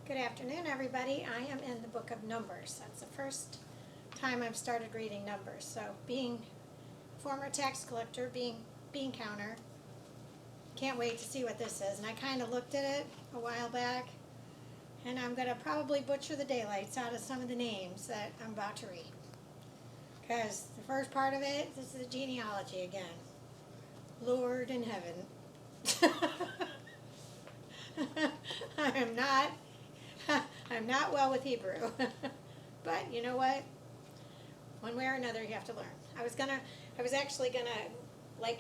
Good afternoon, everybody. I am in the book of Numbers. That's the first time I've started reading Numbers. So, being a former tax collector, being bean counter, can't wait to see what this is. And I kind of looked at it a while back, and I'm going to probably butcher the daylights out of some of the names that I'm about to read. Because the first part of it, this is the genealogy again. Lord in heaven. I'm not well with Hebrew. But you know what? One way or another you have to learn. I was actually gonna like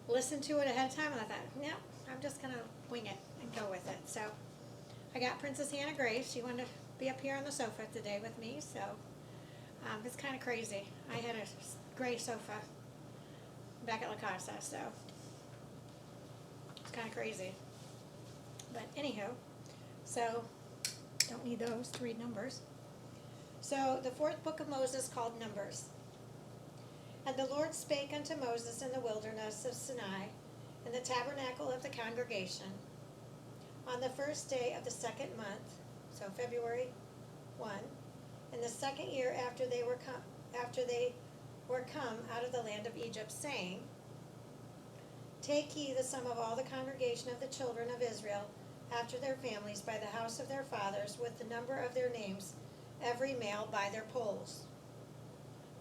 listen to it ahead of time, and I thought, no, I'm just gonna wing it and go with it. So I got Princess Hannah Grace. She wanted to be up here on the sofa today with me, so it's kind of crazy. I had a gray sofa back at La Casa, so it's kind of crazy. But anywho, so don't need those to read Numbers. So the fourth book of Moses, called Numbers. And the Lord spake unto Moses in the wilderness of Sinai, in the tabernacle of the congregation, on the first day of the second month, so February 1, in the second year after they were come out of the land of Egypt, saying, Take ye the sum of all the congregation of the children of Israel, after their families, by the house of their fathers, with the number of their names, every male by their polls.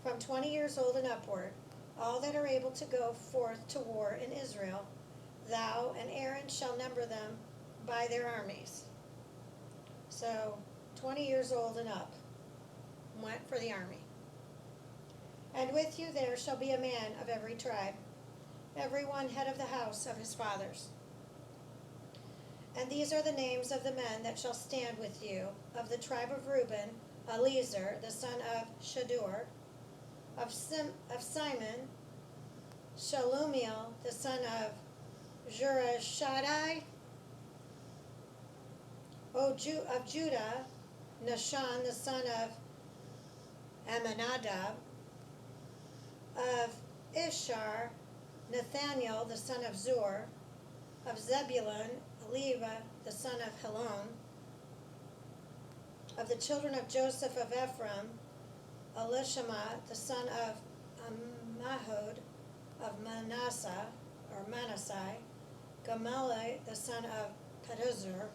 From 20 years old and upward, all that are able to go forth to war in Israel, thou and Aaron shall number them by their armies. So, 20 years old and up went for the army. And with you there shall be a man of every tribe, every one head of the house of his fathers. And these are the names of the men that shall stand with you. Of the tribe of Reuben, Eliezer, the son of Shadur. Of Simon, Shalumiel, the son of Jurashaddai. Of Judah, Nahshon, the son of Amminadab. Of Ishar, Nathaniel, the son of Zur. Of Zebulun, Eliva, the son of Helon. Of the children of Joseph of Ephraim, Elishama, the son of Ammihud, of Manasseh, or Manasseh. Gamaliel, the son of Pedazur.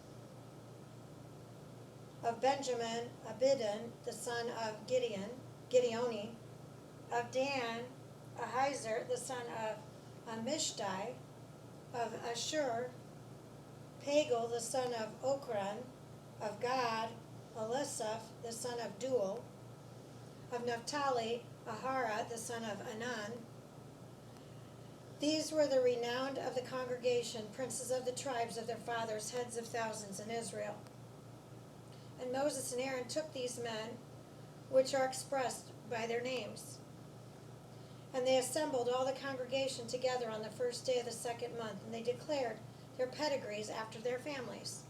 Of Benjamin, Abidan, the son of Gideoni. Of Dan, Ahiezer, the son of Ammishdai. Of Ashur, Pagel, the son of Okran. Of Gad, Elisaph, the son of Duel. Of Naphtali, Ahara, the son of Anan. These were the renowned of the congregation, princes of the tribes of their fathers, heads of thousands in Israel. And Moses and Aaron took these men, which are expressed by their names. And they assembled all the congregation together on the first day of the second month, and they declared their pedigrees after their families,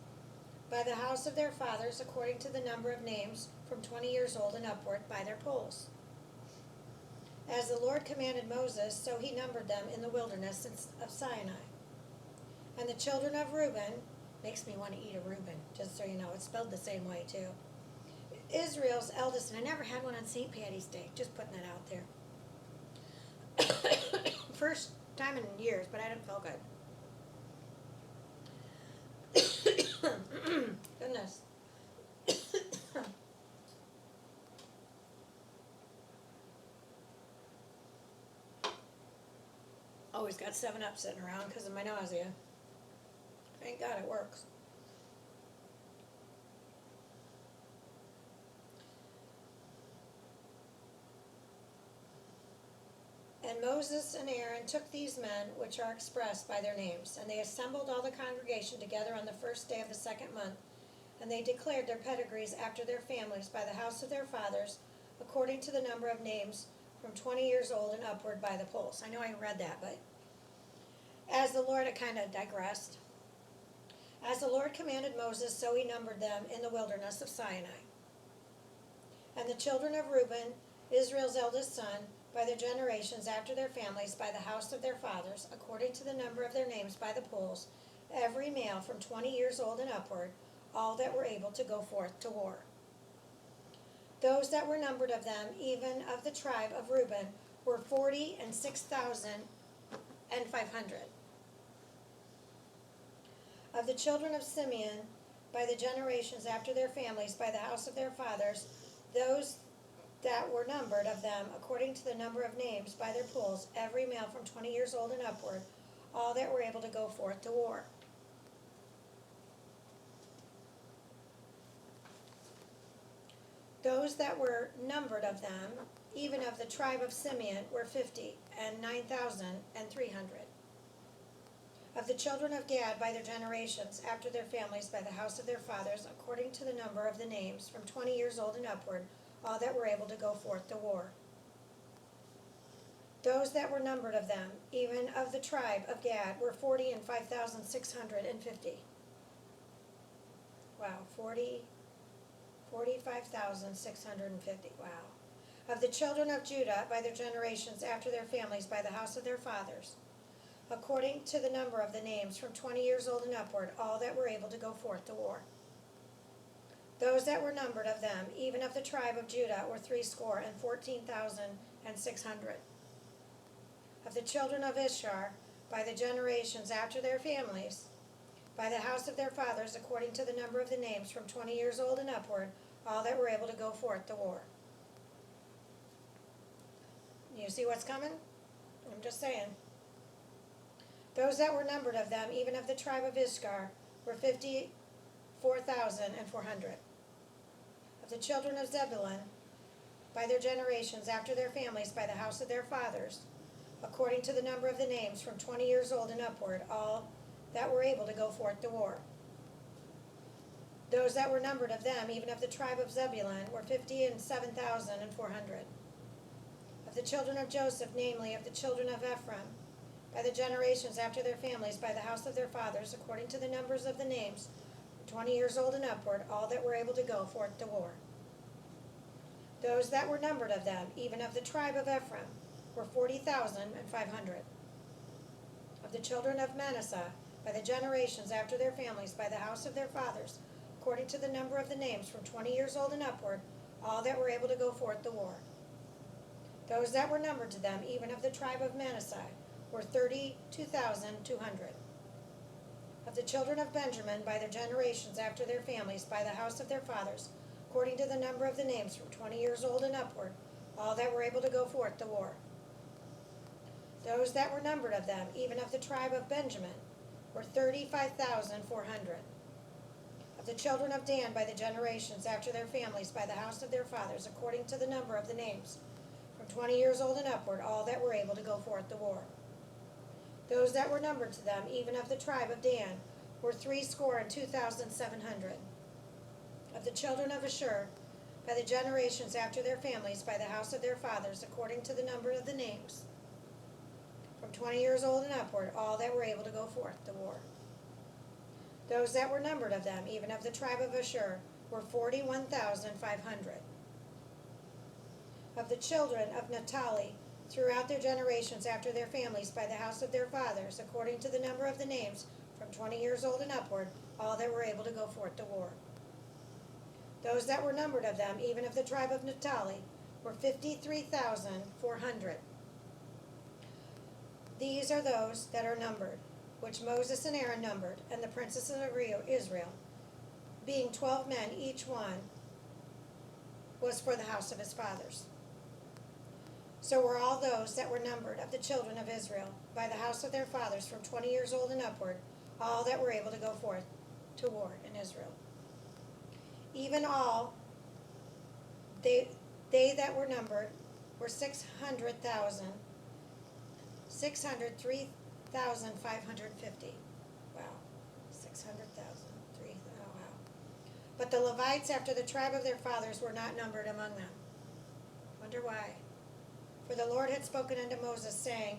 by the house of their fathers, according to the number of names, from 20 years old and upward, by their polls. As the Lord commanded Moses, so he numbered them in the wilderness of Sinai. And the children of Reuben, makes me want to eat a Reuben, just so you know, it's spelled the same way too. Israel's eldest, and I never had one on St. Patty's Day, just putting that out there. First time in years, but I didn't feel good. Goodness. Always got 7-Up sitting around because of my nausea. Thank God it works. And Moses and Aaron took these men, which are expressed by their names, and they assembled all the congregation together on the first day of the second month, and they declared their pedigrees after their families by the house of their fathers, according to the number of names, from 20 years old and upward, by the polls. I know I read that, but as the Lord, it kind of digressed. As the Lord commanded Moses, so he numbered them in the wilderness of Sinai. And the children of Reuben, Israel's eldest son, by their generations after their families, by the house of their fathers, according to the number of their names by the polls, every male from 20 years old and upward, all that were able to go forth to war. Those that were numbered of them, even of the tribe of Reuben, were 46,500. Of the children of Simeon, by the generations after their families, by the house of their fathers, those that were numbered of them, according to the number of names, by their pools, every male from 20 years old and upward, all that were able to go forth to war. Those that were numbered of them, even of the tribe of Simeon, were 50,9,300. Of the children of Gad by their generations, after their families, by the house of their fathers, according to the number of the names, from 20 years old and upward, all that were able to go forth to war. Those that were numbered of them, even of the tribe of Gad, were 45,650. Wow, 45,650, wow. Of the children of Judah, by their generations, after their families, by the house of their fathers, according to the number of the names, from 20 years old and upward, all that were able to go forth to war. Those that were numbered of them, even of the tribe of Judah, were 314,600. Of the children of Ishar, by the generations after their families, by the house of their fathers, according to the number of the names, from 20 years old and upward, all that were able to go forth to war. You see what's coming? I'm just saying. Those that were numbered of them, even of the tribe of Issachar, were 54,400. Of the children of Zebulun, by their generations, after their families, by the house of their fathers, according to the number of the names, from 20 years old and upward, all that were able to go forth to war. Those that were numbered of them, even of the tribe of Zebulun, were 57,400. Of the children of Joseph, namely of the children of Ephraim, by the generations after their families, by the house of their fathers, according to the numbers of the names, from 20 years old and upward, all that were able to go forth to war. Those that were numbered of them, even of the tribe of Ephraim, were 40,500. Of the children of Manasseh, by the generations after their families, by the house of their fathers, according to the number of the names, from 20 years old and upward, all that were able to go forth to war. Those that were numbered to them, even of the tribe of Manasseh, were 32,200. Of the children of Benjamin, by their generations after their families, by the house of their fathers, according to the number of the names, from 20 years old and upward, all that were able to go forth to war. Those that were numbered of them, even of the tribe of Benjamin, were 35,400. Of the children of Dan, by the generations after their families, by the house of their fathers, according to the number of the names, from 20 years old and upward, all that were able to go forth to war. Those that were numbered to them, even of the tribe of Dan, were 62,700. Of the children of Ashur, by the generations after their families, by the house of their fathers, according to the number of the names, from 20 years old and upward, all that were able to go forth to war. Those that were numbered of them, even of the tribe of Ashur, were 41,500. Of the children of Naphtali, throughout their generations after their families, by the house of their fathers, according to the number of the names, from 20 years old and upward, all that were able to go forth to war. Those that were numbered of them, even of the tribe of Naphtali, were 53,400. These are those that are numbered, which Moses and Aaron numbered, and the princes of Israel, being 12 men each one, was for the house of his fathers. So were all those that were numbered of the children of Israel, by the house of their fathers, from 20 years old and upward, all that were able to go forth to war in Israel. Even all, they that were numbered were 603,550. Wow, 600,000, wow. But the Levites, after the tribe of their fathers, were not numbered among them. Wonder why? For the Lord had spoken unto Moses, saying,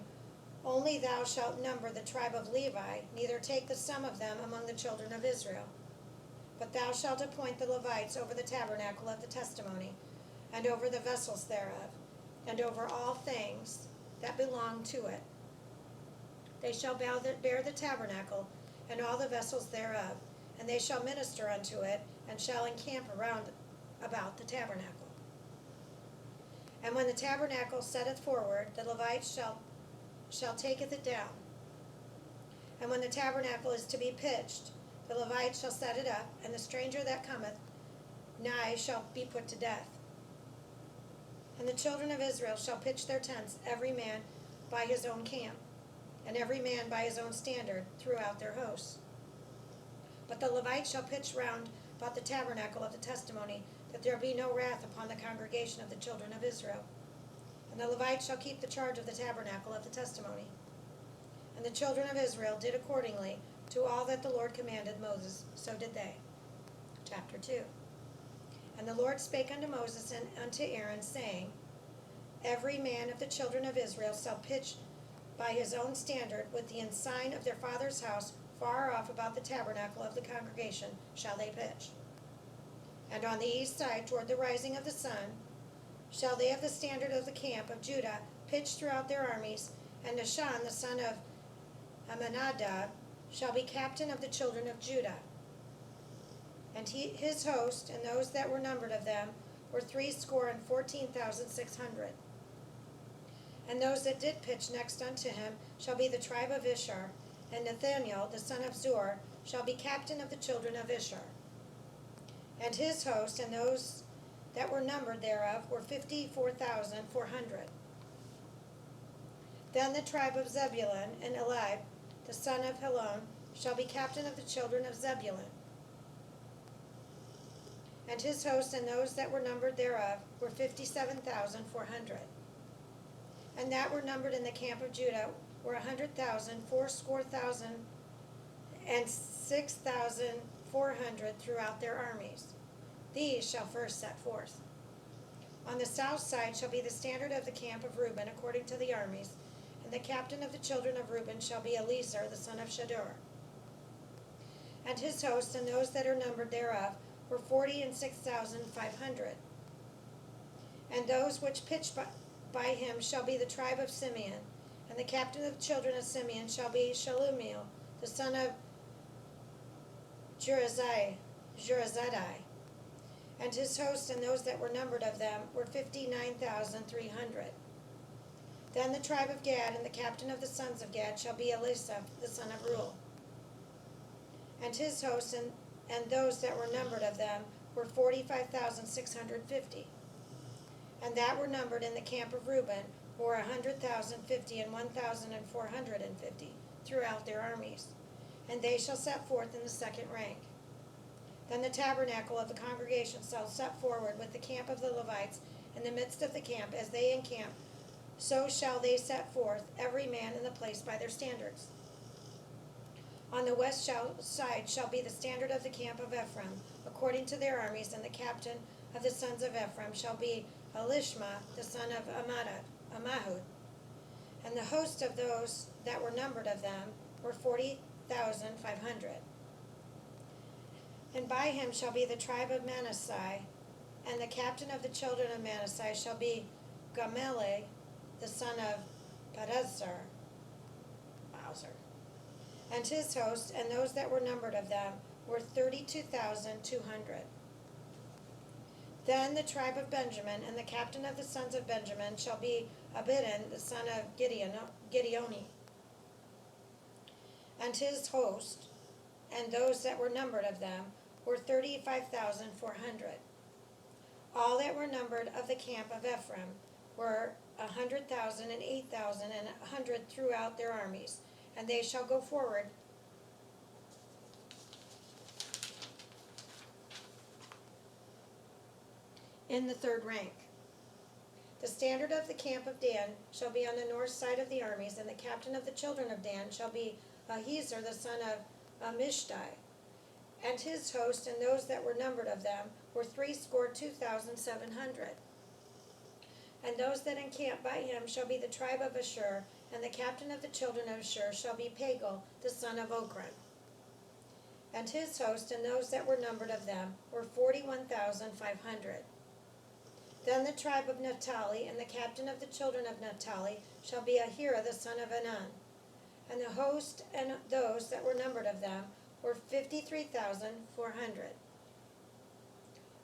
Only thou shalt number the tribe of Levi, neither take the sum of them among the children of Israel. But thou shalt appoint the Levites over the tabernacle of the testimony, and over the vessels thereof, and over all things that belong to it. They shall bear the tabernacle, and all the vessels thereof, and they shall minister unto it, and shall encamp around about the tabernacle. And when the tabernacle setteth forward, the Levites shall taketh it down. And when the tabernacle is to be pitched, the Levites shall set it up, and the stranger that cometh nigh shall be put to death. And the children of Israel shall pitch their tents, every man by his own camp, and every man by his own standard, throughout their hosts. But the Levites shall pitch round about the tabernacle of the testimony, that there be no wrath upon the congregation of the children of Israel. And the Levites shall keep the charge of the tabernacle of the testimony. And the children of Israel did accordingly to all that the Lord commanded Moses, so did they. Chapter 2. And the Lord spake unto Moses and unto Aaron, saying, Every man of the children of Israel shall pitch by his own standard with the ensign of their father's house far off about the tabernacle of the congregation shall they pitch. And on the east side toward the rising of the sun shall they of the standard of the camp of Judah pitch throughout their armies, and Nahshon the son of Amminadab shall be captain of the children of Judah. And his host, and those that were numbered of them, were threescore and 14,600. And those that did pitch next unto him shall be the tribe of Ishar, and Nathaniel the son of Zur shall be captain of the children of Ishar. And his host, and those that were numbered thereof, were 54,400. Then the tribe of Zebulun, and Eliab the son of Helon shall be captain of the children of Zebulun. And his host, and those that were numbered thereof, were 57,400. And that were numbered in the camp of Judah were 100,000, fourscore thousand, and 6,400 throughout their armies. These shall first set forth. On the south side shall be the standard of the camp of Reuben according to the armies, and the captain of the children of Reuben shall be Eliezer the son of Shedeur. And his host, and those that are numbered thereof, were 46,500. And those which pitch by him shall be the tribe of Simeon, and the captain of the children of Simeon shall be Shelumiel the son of Jerizadai. And his host, and those that were numbered of them, were 59,300. Then the tribe of Gad, and the captain of the sons of Gad shall be Elisaph the son of Reuel. And his host, and those that were numbered of them, were 45,650. And that were numbered in the camp of Reuben were 100,050 and 1,450 throughout their armies. And they shall set forth in the second rank. Then the tabernacle of the congregation shall set forward with the camp of the Levites in the midst of the camp as they encamp. So shall they set forth, every man in the place by their standards. On the west side shall be the standard of the camp of Ephraim, according to their armies, and the captain of the sons of Ephraim shall be Elishma, the son of Ammihud. And the host of those that were numbered of them were 40,500. And by him shall be the tribe of Manasseh, and the captain of the children of Manasseh shall be Gamaliel, the son of Pedazur. And his host, and those that were numbered of them, were 32,200. Then the tribe of Benjamin, and the captain of the sons of Benjamin shall be Abidan, the son of Gideoni. And his host, and those that were numbered of them, were 35,400. All that were numbered of the camp of Ephraim were 100,000 and 8,000 and 100 throughout their armies, and they shall go forward in the third rank. The standard of the camp of Dan shall be on the north side of the armies, and the captain of the children of Dan shall be Ahiezer the son of Ammishdai. And his host, and those that were numbered of them, were 62,700. And those that encamp by him shall be the tribe of Ashur, and the captain of the children of Ashur shall be Pagol the son of Ochran. And his host, and those that were numbered of them, were 41,500. Then the tribe of Naphtali, and the captain of the children of Naphtali shall be Ahira the son of Anan. And the host, and those that were numbered of them, were 53,400.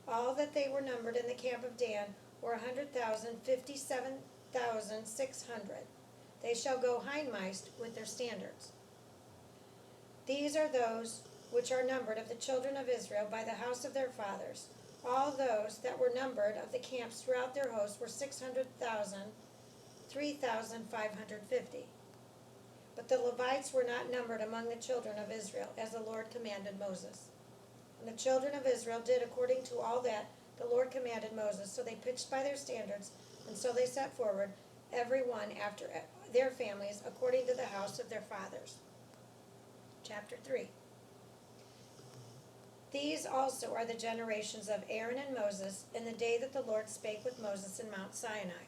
All that they were numbered in the camp of Dan were 157,600. They shall go hindmost with their standards. These are those which are numbered of the children of Israel by the house of their fathers. All those that were numbered of the camps throughout their hosts were 600,000, 3,550. But the Levites were not numbered among the children of Israel, as the Lord commanded Moses. And the children of Israel did according to all that the Lord commanded Moses. So they pitched by their standards, and so they set forward, every one after their families, according to the house of their fathers. Chapter 3. These also are the generations of Aaron and Moses in the day that the Lord spake with Moses in Mount Sinai.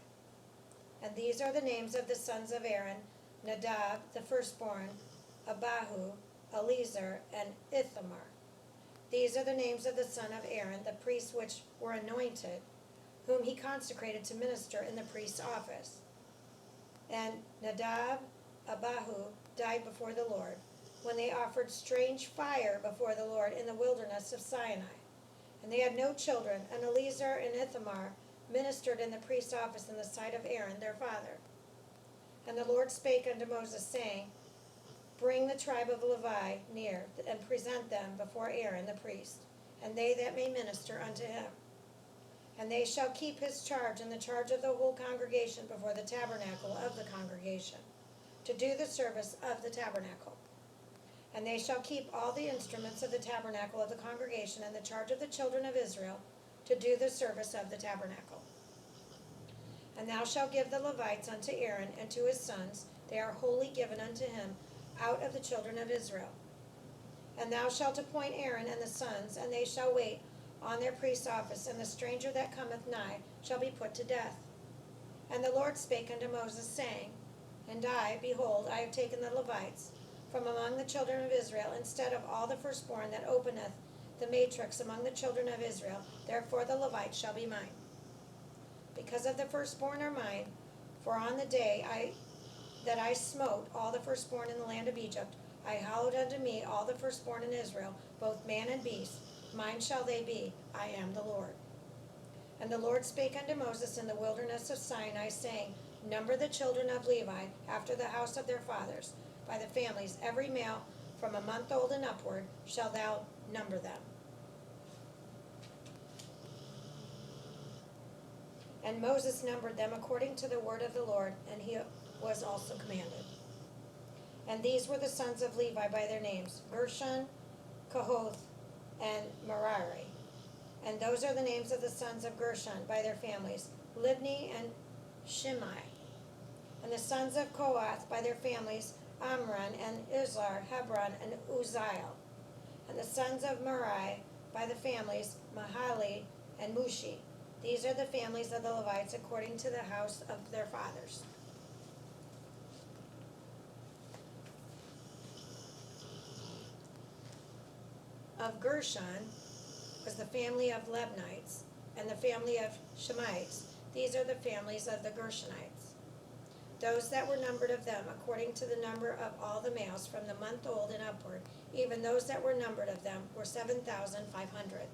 And these are the names of the sons of Aaron: Nadab, the firstborn, Abihu, Eleazar, and Ithamar. These are the names of the son of Aaron, the priests which were anointed, whom he consecrated to minister in the priest's office. And Nadab, Abihu, died before the Lord, when they offered strange fire before the Lord in the wilderness of Sinai. And they had no children, and Eleazar and Ithamar ministered in the priest's office in the sight of Aaron their father. And the Lord spake unto Moses, saying, Bring the tribe of Levi near, and present them before Aaron the priest, and they that may minister unto him. And they shall keep his charge and the charge of the whole congregation before the tabernacle of the congregation, to do the service of the tabernacle. And they shall keep all the instruments of the tabernacle of the congregation and the charge of the children of Israel, to do the service of the tabernacle. And thou shalt give the Levites unto Aaron and to his sons; they are wholly given unto him out of the children of Israel. And thou shalt appoint Aaron and the sons, and they shall wait on their priest's office, and the stranger that cometh nigh shall be put to death. And the Lord spake unto Moses, saying, And I, behold, I have taken the Levites from among the children of Israel, instead of all the firstborn that openeth the matrix among the children of Israel. Therefore the Levites shall be mine. Because of the firstborn are mine, for on the day that I smote all the firstborn in the land of Egypt, I hallowed unto me all the firstborn in Israel, both man and beast. Mine shall they be. I am the Lord. And the Lord spake unto Moses in the wilderness of Sinai, saying, Number the children of Levi after the house of their fathers, by the families, every male from a month old and upward shalt thou number them. And Moses numbered them according to the word of the Lord, and he was also commanded. And these were the sons of Levi by their names: Gershon, Kohath, and Merari. And those are the names of the sons of Gershon by their families: Libni and Shimei. And the sons of Kohath by their families: Amram and Izhar, Hebron, and Uzziel. And the sons of Merari by the families: Mahali and Mushi. These are the families of the Levites according to the house of their fathers. Of Gershon was the family of Lebnites, and the family of Shemaites. These are the families of the Gershonites. Those that were numbered of them, according to the number of all the males from the month old and upward, even those that were numbered of them, were 7,500.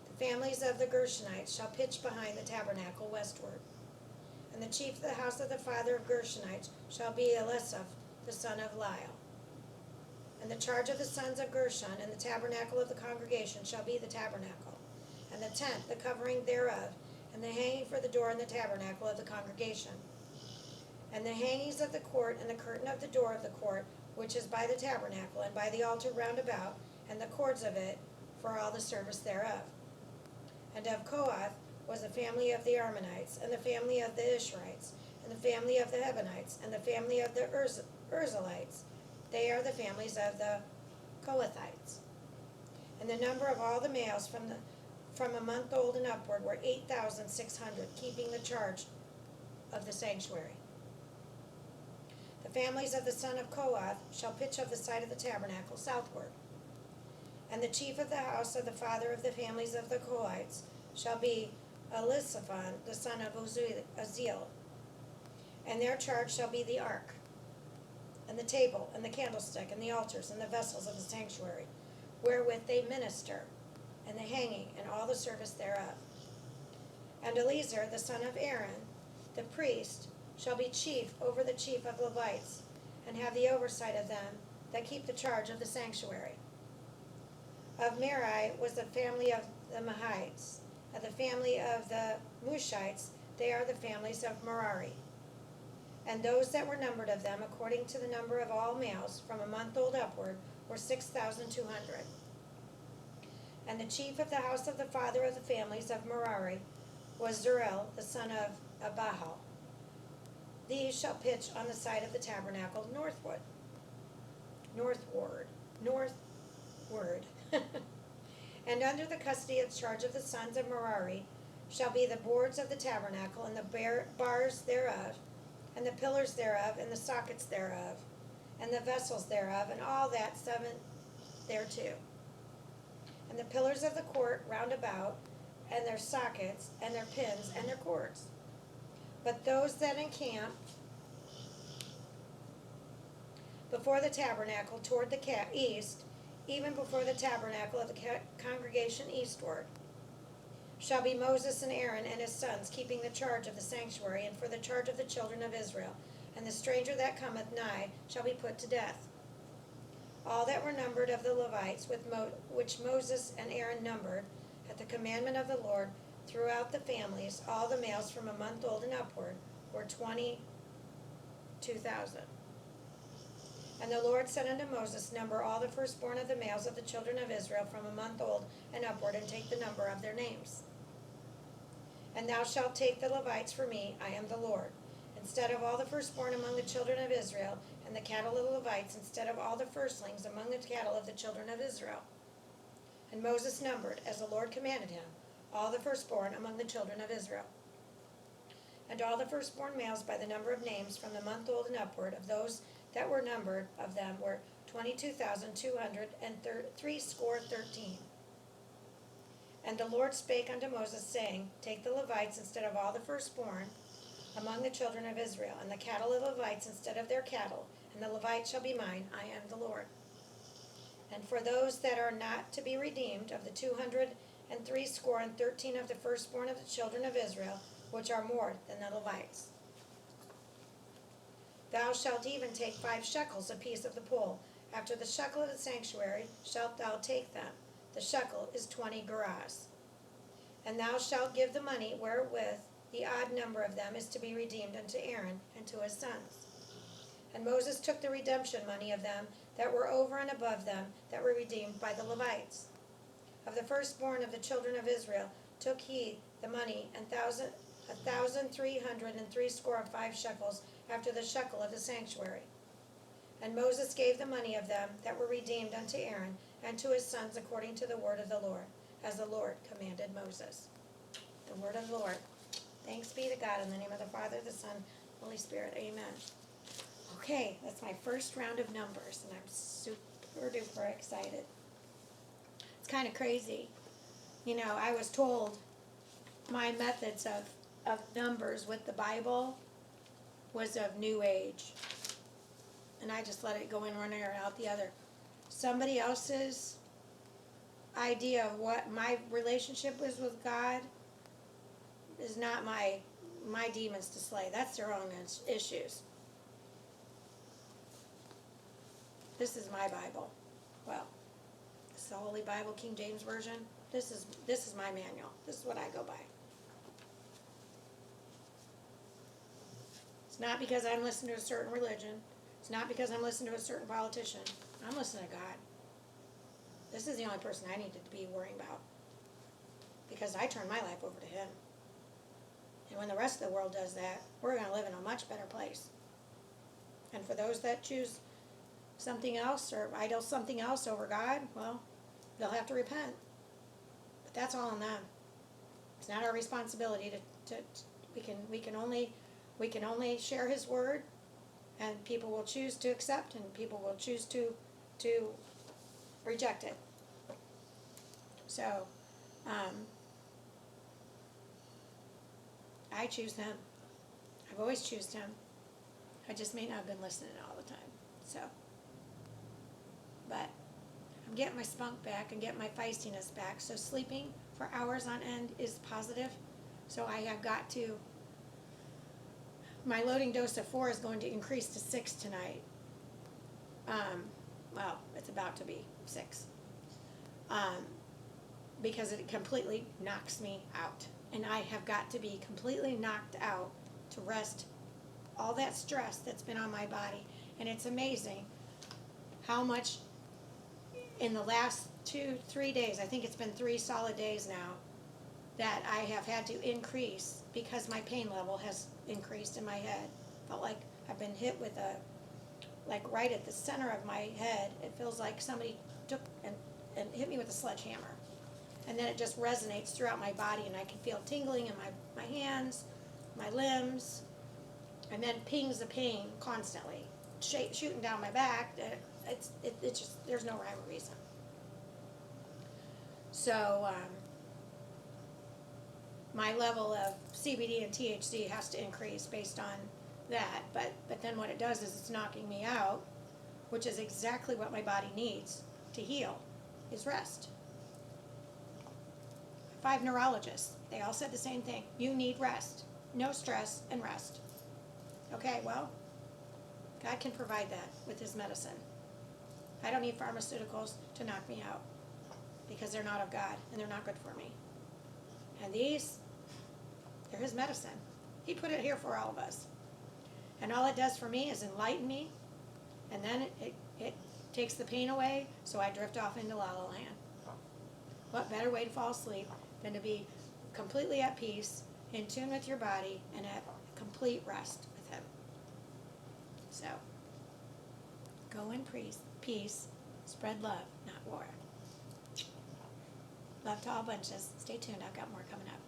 The families of the Gershonites shall pitch behind the tabernacle westward. And the chief of the house of the father of Gershonites shall be Elisaph, the son of Liel. And the charge of the sons of Gershon in the tabernacle of the congregation shall be the tabernacle, and the tent, the covering thereof, and the hanging for the door in the tabernacle of the congregation, and the hangings of the court, and the curtain of the door of the court, which is by the tabernacle, and by the altar round about, and the cords of it, for all the service thereof. And of Kohath was the family of the Armonites, and the family of the Ishrites, and the family of the Hebonites, and the family of the Urzalites. They are the families of the Kohathites. And the number of all the males from a month old and upward were 8,600, keeping the charge of the sanctuary. The families of the son of Kohath shall pitch of the side of the tabernacle southward. And the chief of the house of the father of the families of the Kohathites shall be Elisaphan, the son of Uzziel. And their charge shall be the ark, and the table, and the candlestick, and the altars, and the vessels of the sanctuary, wherewith they minister, and the hanging, and all the service thereof. And Eleazar the son of Aaron, the priest, shall be chief over the chief of Levites, and have the oversight of them that keep the charge of the sanctuary. Of Merari was the family of the Mahites. Of the family of the Mushites, they are the families of Merari. And those that were numbered of them, according to the number of all males, from a month old upward, were 6,200. And the chief of the house of the father of the families of Merari was Zerel, the son of Abahal. These shall pitch on the side of the tabernacle northward. And under the custody of charge of the sons of Merari shall be the boards of the tabernacle, and the bars thereof, and the pillars thereof, and the sockets thereof, and the vessels thereof, and all that 7 thereto. And the pillars of the court round about, and their sockets, and their pins, and their cords. But those that encamp before the tabernacle toward the east, even before the tabernacle of the congregation eastward, shall be Moses and Aaron and his sons, keeping the charge of the sanctuary, and for the charge of the children of Israel. And the stranger that cometh nigh shall be put to death. All that were numbered of the Levites, which Moses and Aaron numbered, at the commandment of the Lord, throughout the families, all the males from a month old and upward, were 22,000. And the Lord said unto Moses, Number all the firstborn of the males of the children of Israel from a month old and upward, and take the number of their names. And thou shalt take the Levites for me, I am the Lord. Instead of all the firstborn among the children of Israel, and the cattle of the Levites, instead of all the firstlings among the cattle of the children of Israel. And Moses numbered, as the Lord commanded him, all the firstborn among the children of Israel. And all the firstborn males by the number of names from the month old and upward of those that were numbered of them were 22,213. And the Lord spake unto Moses, saying, Take the Levites instead of all the firstborn among the children of Israel, and the cattle of the Levites instead of their cattle, and the Levites shall be mine, I am the Lord. And for those that are not to be redeemed, of the 213 of the firstborn of the children of Israel, which are more than the Levites. Thou shalt even take 5 shekels apiece of the poll. After the shekel of the sanctuary shalt thou take them. The shekel is 20 gerahs. And thou shalt give the money wherewith the odd number of them is to be redeemed unto Aaron and to his sons. And Moses took the redemption money of them that were over and above them that were redeemed by the Levites. Of the firstborn of the children of Israel took he the money, 1,365 shekels, after the shekel of the sanctuary. And Moses gave the money of them that were redeemed unto Aaron and to his sons according to the word of the Lord, as the Lord commanded Moses. The word of the Lord. Thanks be to God, in the name of the Father, the Son, Holy Spirit. Amen. Okay, that's my first round of numbers, and I'm super duper excited. It's kind of crazy. You know, I was told my methods of numbers with the Bible was of New Age. And I just let it go in one ear and out the other. Somebody else's idea of what my relationship was with God is not my demons to slay. That's their own issues. This is my Bible. Well, this is the Holy Bible, King James Version. This is my manual. This is what I go by. It's not because I'm listening to a certain religion. It's not because I'm listening to a certain politician. I'm listening to God. This is the only person I need to be worrying about. Because I turn my life over to Him. And when the rest of the world does that, we're going to live in a much better place. And for those that choose something else or idol something else over God, well, they'll have to repent. But that's all on them. It's not our responsibility to we can only share His word, and people will choose to accept, and people will choose to reject it. So, I choose Him. I've always chosen Him. I just may not have been listening all the time. So, but I'm getting my spunk back and getting my feistiness back. So sleeping for hours on end is positive. So I have got to, my loading dose of 4 is going to increase to 6 tonight. Well, it's about to be 6. Because it completely knocks me out. And I have got to be completely knocked out to rest all that stress that's been on my body. And it's amazing how much in the last 2-3 days, I think it's been 3 solid days now, that I have had to increase because my pain level has increased in my head. Felt like I've been hit with a, like right at the center of my head, it feels like somebody took and hit me with a sledgehammer. And then it just resonates throughout my body, and I can feel tingling in my hands, my limbs, and then pings the pain constantly, shooting down my back. It's just, there's no rhyme or reason. So my level of CBD and THC has to increase based on that. But then what it does is it's knocking me out, which is exactly what my body needs to heal, is rest. 5 neurologists, they all said the same thing. You need rest. No stress and rest. Okay, well, God can provide that with his medicine. I don't need pharmaceuticals to knock me out because they're not of God and they're not good for me. And these, they're his medicine. He put it here for all of us. And all it does for me is enlighten me, and then it takes the pain away, so I drift off into la la land. What better way to fall asleep than to be completely at peace, in tune with your body, and at complete rest with him. So, go in peace, spread love, not war. Love to all bunches. Stay tuned, I've got more coming up.